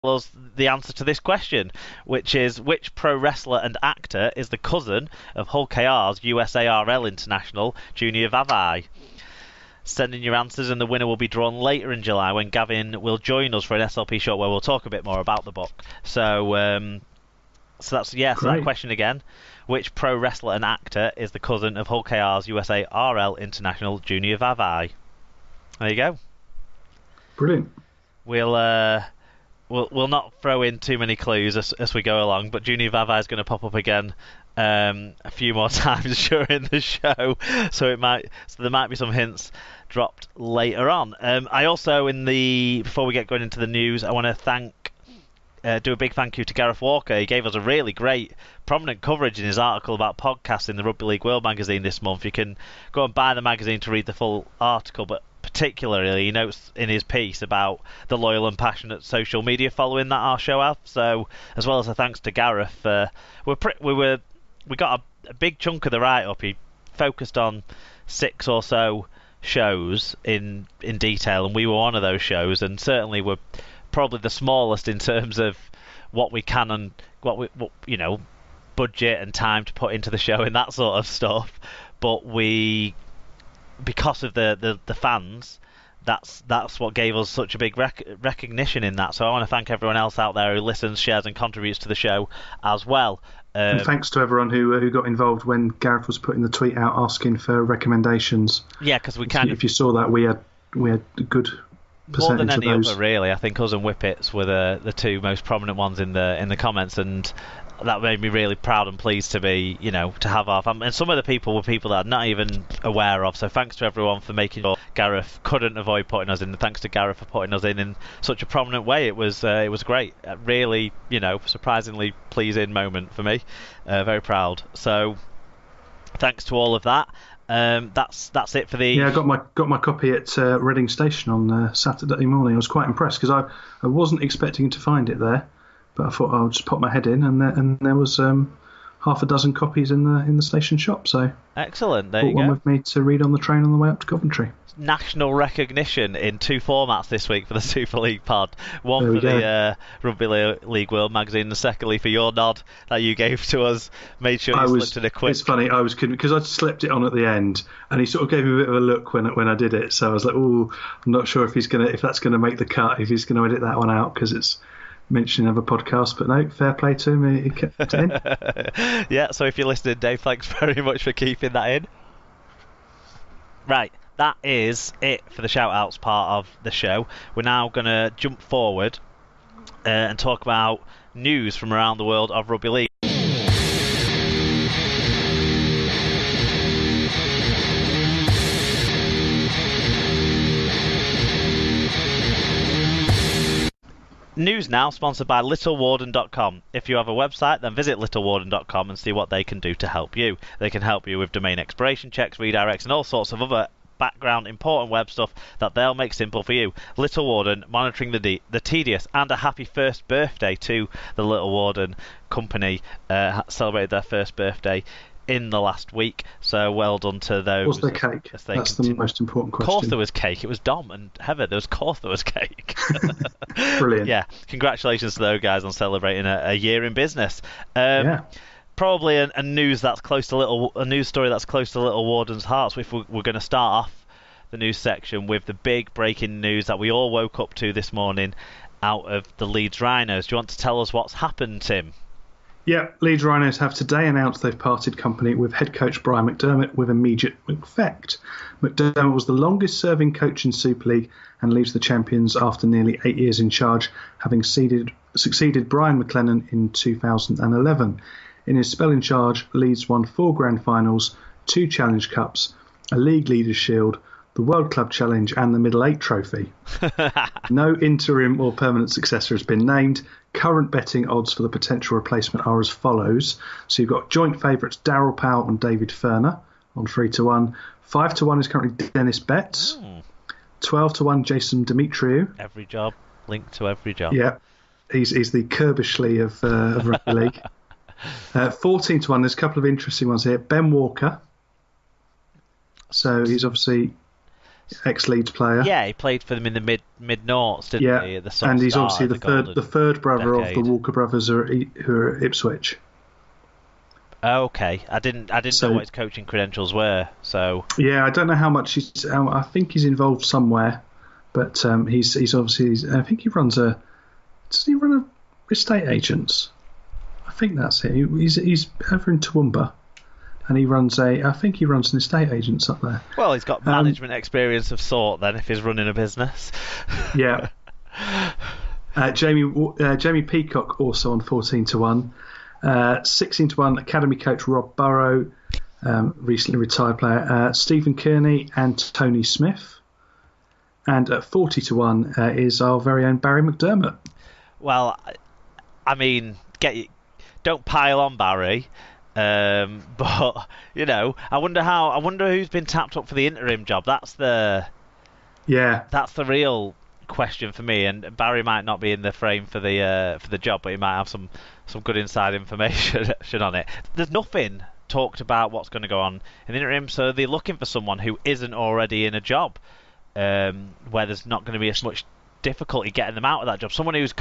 us the answer to this question, which is which pro wrestler and actor is the cousin of Hulk AR's USARL International Junior Vavai? Send in your answers, and the winner will be drawn later in July when Gavin will join us for an SLP show where we'll talk a bit more about the book. So that's so that question again. Which pro wrestler and actor is the cousin of Hulk AR's USARL International Junior Vavai? There you go. Brilliant. We'll not throw in too many clues as we go along, but Junior Vavai is going to pop up again a few more times during the show, so there might be some hints dropped later on. I also, before we get going into the news, I want to do a big thank you to Gareth Walker. He gave us a really great, prominent coverage in his article about podcasts in the Rugby League World magazine this month. You can go and buy the magazine to read the full article, but particularly he notes in his piece about the loyal and passionate social media following that our show have. So, as well as a thanks to Gareth, we got a big chunk of the write-up. He focused on 6 or so shows in detail, and we were one of those shows, and certainly we're probably the smallest in terms of what we can and what budget and time to put into the show and that sort of stuff. But because of the fans, that's what gave us such a big recognition in that. So I want to thank everyone else out there who listens, shares, and contributes to the show as well. And thanks to everyone who got involved when Gareth was putting the tweet out asking for recommendations. Yeah, because if you saw that, we had a good more than any of those. other, really. I think us and Whippets were the two most prominent ones in the comments, and that made me really proud and pleased to be, to have our family. And some of the people were people that I'm not even aware of. So thanks to everyone for making sure Gareth couldn't avoid putting us in. And thanks to Gareth for putting us in such a prominent way. It was great. Really, surprisingly pleasing moment for me. Very proud. So thanks to all of that. That's it for the. Yeah, I got my copy at Reading Station on Saturday morning. I was quite impressed because I wasn't expecting to find it there. But I thought I'll just pop my head in, and there was half a dozen copies in the station shop. So excellent. There you go. One with me to read on the train on the way up to Coventry. National recognition in 2 formats this week for the Super League pod. One for the Rugby League World magazine, and secondly for your nod that you gave to us. Made sure you slipped in a quick. It's funny, I was kidding because I slipped it on at the end, and he sort of gave me a bit of a look when I did it. So I was like, "Oh, I'm not sure if that's gonna make the cut, if he's gonna edit that one out because it's mentioning other podcasts." But no, fair play to him, he kept it in. Yeah, so if you're listening, Dave, thanks very much for keeping that in. Right, that is it for the shout-outs part of the show. We're now going to jump forward and talk about news from around the world of rugby league. News now, sponsored by littlewarden.com. If you have a website, then visit littlewarden.com and see what they can do to help you. They can help you with domain expiration checks, redirects, and all sorts of other background important web stuff that they'll make simple for you. Little Warden, monitoring the tedious, and a happy first birthday to the Little Warden company. Celebrated their first birthday in the last week, so well done to those. Was there cake? That's the most important question. Of course there was cake. It was Dom and Heather. Of course there was cake. Brilliant. Yeah, congratulations to those guys on celebrating a year in business. Yeah. Probably a news story that's close to Little Warden's hearts. If we're going to start off the news section with the big breaking news that we all woke up to this morning out of the Leeds Rhinos. Do you want to tell us what's happened, Tim? Yeah, Leeds Rhinos have today announced they've parted company with head coach Brian McDermott with immediate effect. McDermott was the longest-serving coach in Super League and leaves the champions after nearly 8 years in charge, having succeeded Brian McLennan in 2011. In his spell in charge, Leeds won 4 grand finals, 2 Challenge Cups, a League Leaders' Shield, the World Club Challenge and the Middle Eight Trophy. No interim or permanent successor has been named. Current betting odds for the potential replacement are as follows. So you've got joint favourites Darryl Powell and David Furner on 3-1. 5-1 is currently Dennis Betts. 12-1 Jason Demetriou. Every job linked to every job. Yeah, he's the Kirbishley of Rugby League. 14-1, there's a couple of interesting ones here. Ben Walker. So he's obviously ex-Leeds player. Yeah, he played for them in the mid noughts, didn't he? At the And he's start obviously of the third brother decade. of the Walker brothers who are at Ipswich. Okay, I didn't know what his coaching credentials were. So yeah, I don't know how much he's. I think he's involved somewhere, but he's obviously. I think he runs a. Does he run a estate agents? I think that's it. He's over in Toowoomba, and he runs a. I think he runs an estate agents up there. Well, he's got management experience of sort then, if he's running a business. Yeah. Jamie Peacock also on 14-1. 16-1 academy coach Rob Burrow, recently retired player, Stephen Kearney and Tony Smith, and at 40-1 is our very own Barry McDermott. Well, I mean, don't pile on Barry, but I wonder who's been tapped up for the interim job. That's the real question for me, and Barry might not be in the frame for the job, but he might have some good inside information on it. There's nothing talked about what's going to go on in the interim, so they're looking for someone who isn't already in a job, where there's not going to be as much difficulty getting them out of that job. Someone who's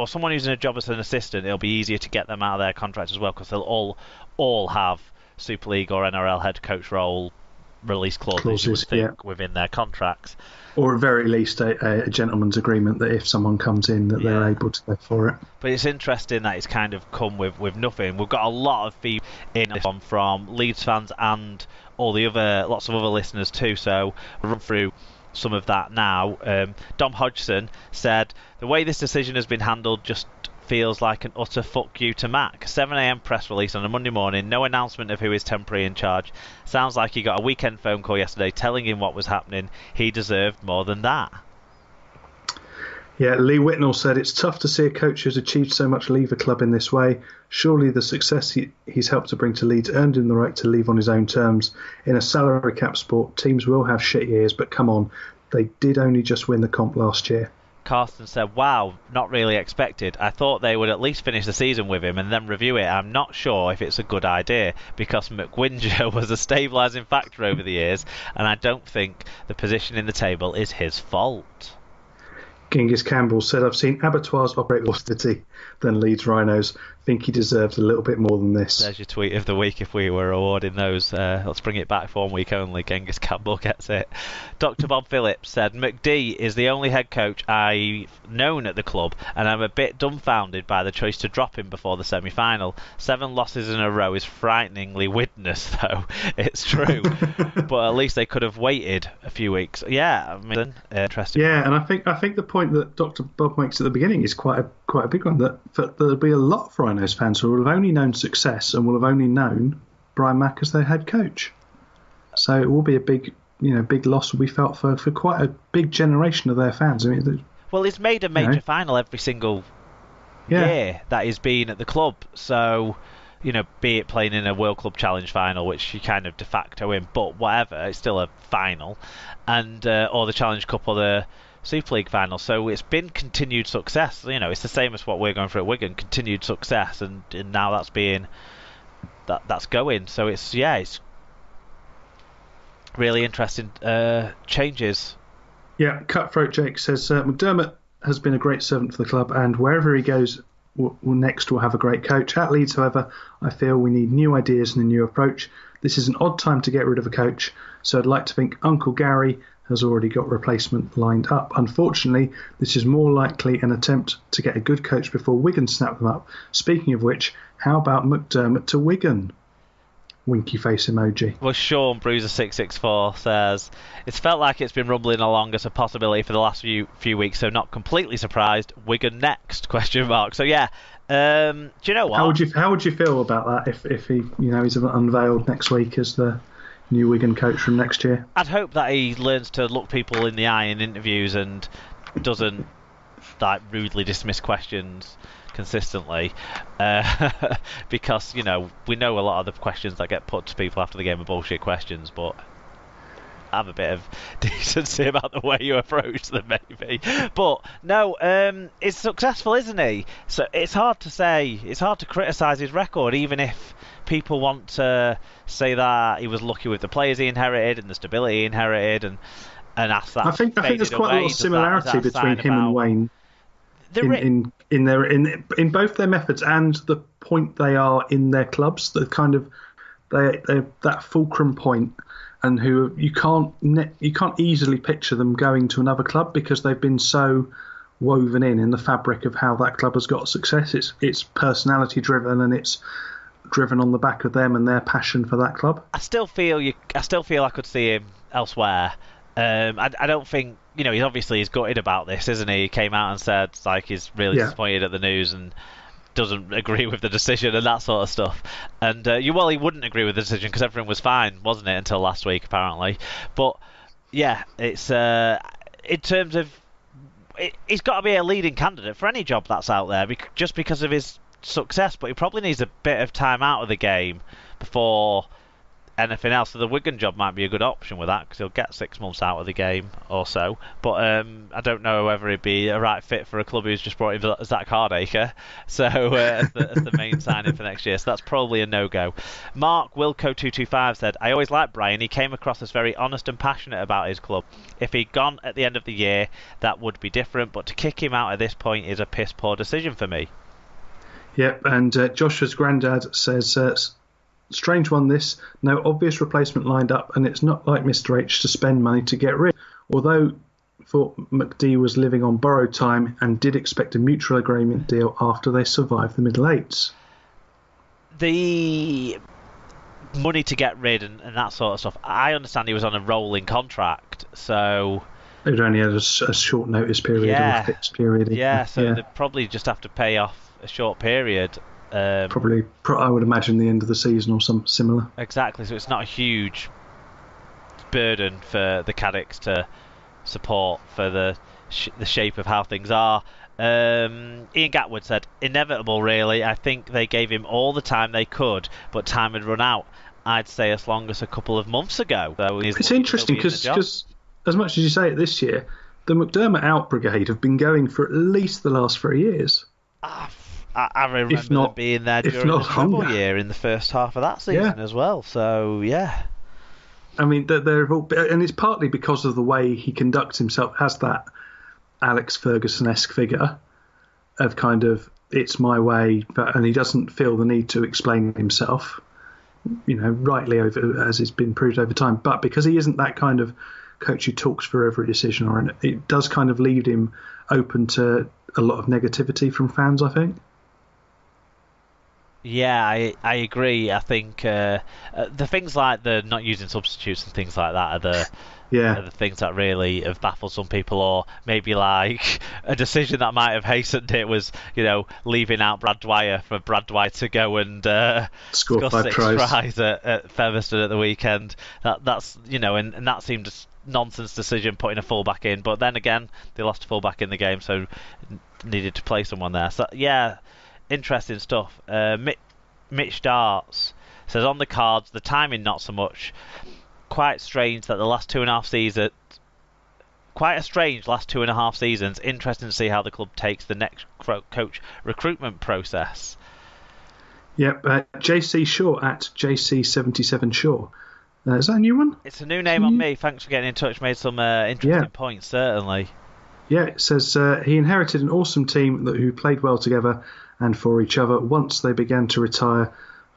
someone who's in a job as an assistant, it'll be easier to get them out of their contract as well, because they'll all have Super League or NRL head coach role release clauses you would think within their contracts. Or at very least a gentleman's agreement that if someone comes in that they're able to go for it. But it's interesting that it's kind of come with nothing. We've got a lot of feedback in this one from Leeds fans and lots of other listeners too, so we'll run through some of that now. Dom Hodgson said, the way this decision has been handled just feels like an utter fuck you to Mac. 7 a.m. press release on a Monday morning, no announcement of who is temporary in charge. Sounds like he got a weekend phone call yesterday telling him what was happening. He deserved more than that. Yeah, Lee Whitnell said, it's tough to see a coach who's achieved so much leave a club in this way. Surely the success he's helped to bring to Leeds earned him the right to leave on his own terms. In a salary cap sport, teams will have shit years, but come on, they did only just win the comp last year. Carsten said, wow, not really expected. I thought they would at least finish the season with him and then review it. I'm not sure if it's a good idea, because McWhinger was a stabilising factor over the years, and I don't think the position in the table is his fault. Genghis Campbell said, I've seen Abattoirs operate more stability than Leeds Rhinos. Think he deserves a little bit more than this. There's your tweet of the week if we were awarding those. Let's bring it back for 1 week only. Genghis Campbell gets it. Dr. Bob Phillips said, McD is the only head coach I've known at the club, and I'm a bit dumbfounded by the choice to drop him before the semi-final. 7 losses in a row is frighteningly witness, though. It's true. But at least they could have waited a few weeks. Yeah, I mean, interesting. Yeah, and I think the point that Dr. Bob makes at the beginning is quite a big one, that there'll be a lot of Rhinos fans who will have only known success and will have only known Brian Mack as their head coach. So it will be a big loss will be felt for quite a big generation of their fans. I mean, well, he's made a major final every single year that he's been at the club. So, be it playing in a World Club Challenge final, which you kind of de facto in, but whatever, it's still a final, and or the Challenge Cup or the Super League final. So it's been continued success. It's the same as what we're going through at Wigan, continued success, and now that's going. So it's really interesting changes. Yeah, Cutthroat Jake says McDermott has been a great servant for the club, and wherever he goes next will have a great coach. At Leeds, however, I feel we need new ideas and a new approach. This is an odd time to get rid of a coach, so I'd like to think Uncle Gary has already got replacement lined up. Unfortunately, this is more likely an attempt to get a good coach before Wigan snap them up. Speaking of which, how about McDermott to Wigan? Winky face emoji. Well, Sean Bruiser664 says, it's felt like it's been rumbling along as a possibility for the last few weeks, so not completely surprised. Wigan next? ? So yeah, do you know what? How would you feel about that if he he's unveiled next week as the new Wigan coach from next year? I'd hope that he learns to look people in the eye in interviews and doesn't rudely dismiss questions consistently, because we know a lot of the questions that get put to people after the game are bullshit questions, but have a bit of decency about the way you approach them, maybe. But no, it's successful, isn't he? So it's hard to say, it's hard to criticise his record, even if people want to say that he was lucky with the players he inherited and the stability he inherited, and and as that I think there's quite a lot of similarity between him and Wayne in both their methods and the point they are in their clubs. The kind of they're that fulcrum point, and who you can't easily picture them going to another club because they've been so woven in the fabric of how that club has got success. It's personality driven, and it's driven on the back of them and their passion for that club. I still feel I could see him elsewhere. I don't think, he's gutted about this, isn't he? He came out and said like he's really disappointed at the news and doesn't agree with the decision and that sort of stuff. And he wouldn't agree with the decision because everything was fine, wasn't it, until last week apparently. But yeah, it's in terms of he's got to be a leading candidate for any job that's out there just because of his success. But he probably needs a bit of time out of the game before anything else. So the Wigan job might be a good option with that because he'll get 6 months out of the game or so. But I don't know whether he'd be a right fit for a club who's just brought in Zach Hardacre as the main signing for next year. So that's probably a no-go. Mark Wilco225 said, I always liked Brian. He came across as very honest and passionate about his club. If he'd gone at the end of the year, that would be different. But to kick him out at this point is a piss-poor decision for me. Yep, and Joshua's granddad says... strange one this, no obvious replacement lined up, and it's not like Mr. H to spend money to get rid. Although thought McD was living on borrowed time and did expect a mutual agreement deal after they survived the middle eights. The money to get rid and that sort of stuff, I understand he was on a rolling contract, so... It only had a short notice period or a fixed period. They probably just have to pay off a short period. Probably, I would imagine the end of the season or something similar. Exactly, so it's not a huge burden for the Caddicks to support for the shape of how things are. Ian Gatwood said, inevitable really. I think they gave him all the time they could, but time had run out. I'd say as long as a couple of months ago. So it's interesting because as much as you say it this year, the McDermott out brigade have been going for at least the last 3 years. I remember them being there during the treble year in the first half of that season as well. So, yeah. I mean, they're all, and it's partly because of the way he conducts himself as that Alex Ferguson-esque figure of kind of, it's my way, and he doesn't feel the need to explain himself, rightly as it's been proved over time. But because he isn't that kind of coach who talks for every decision, or it does kind of leave him open to a lot of negativity from fans, I think. Yeah, I agree. I think the things like the not using substitutes and things like that are the things that really have baffled some people, or maybe like a decision that might have hastened it was, leaving out Brad Dwyer for Brad Dwyer to go and score 5 tries at Featherstone at the weekend. That's and that seemed a nonsense decision, putting a fullback in. But then again, they lost a fullback in the game, so needed to play someone there. So yeah. Interesting stuff. Mitch Darts says, on the cards, the timing not so much. Quite strange that the last 2.5 seasons. Quite a strange last 2.5 seasons. Interesting to see how the club takes the next coach recruitment process. Yep, JC Shaw at JC77 Shaw. Is that a new one? It's a new name on me. Thanks for getting in touch. Made some interesting points, certainly. Yeah, it says he inherited an awesome team who played well together and for each other. Once they began to retire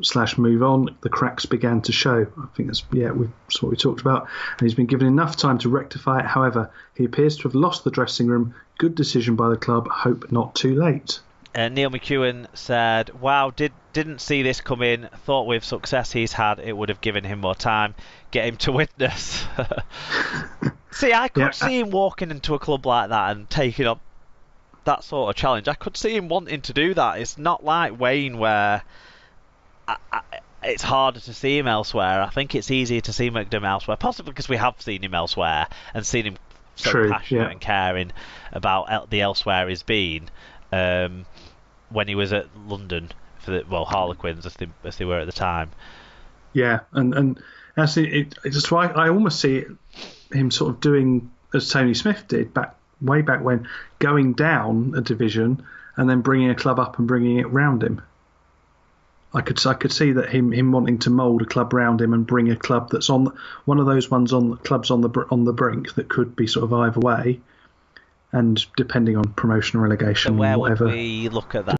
/ move on, the cracks began to show. I think that's what we talked about. And he's been given enough time to rectify it. However, he appears to have lost the dressing room. Good decision by the club. Hope not too late. Neil McEwen said, wow, didn't see this come in. Thought with success he's had, it would have given him more time. Get him to witness. See, I could see him walking into a club like that and taking up that sort of challenge. I could see him wanting to do that. It's not like Wayne where it's harder to see him elsewhere. I think it's easier to see McDermott elsewhere, possibly because we have seen him elsewhere and seen him so passionate and caring about the elsewhere he's been. When he was at London for the Harlequins as they were at the time. Yeah, and actually, it's why I almost see him sort of doing as Tony Smith did way back when, going down a division and then bringing a club up and bringing it round him. I could see that him wanting to mould a club round him and bring a club that's on one of those ones on clubs on the brink that could be sort of either way, and depending on promotion or relegation, So where whatever. would we look at that?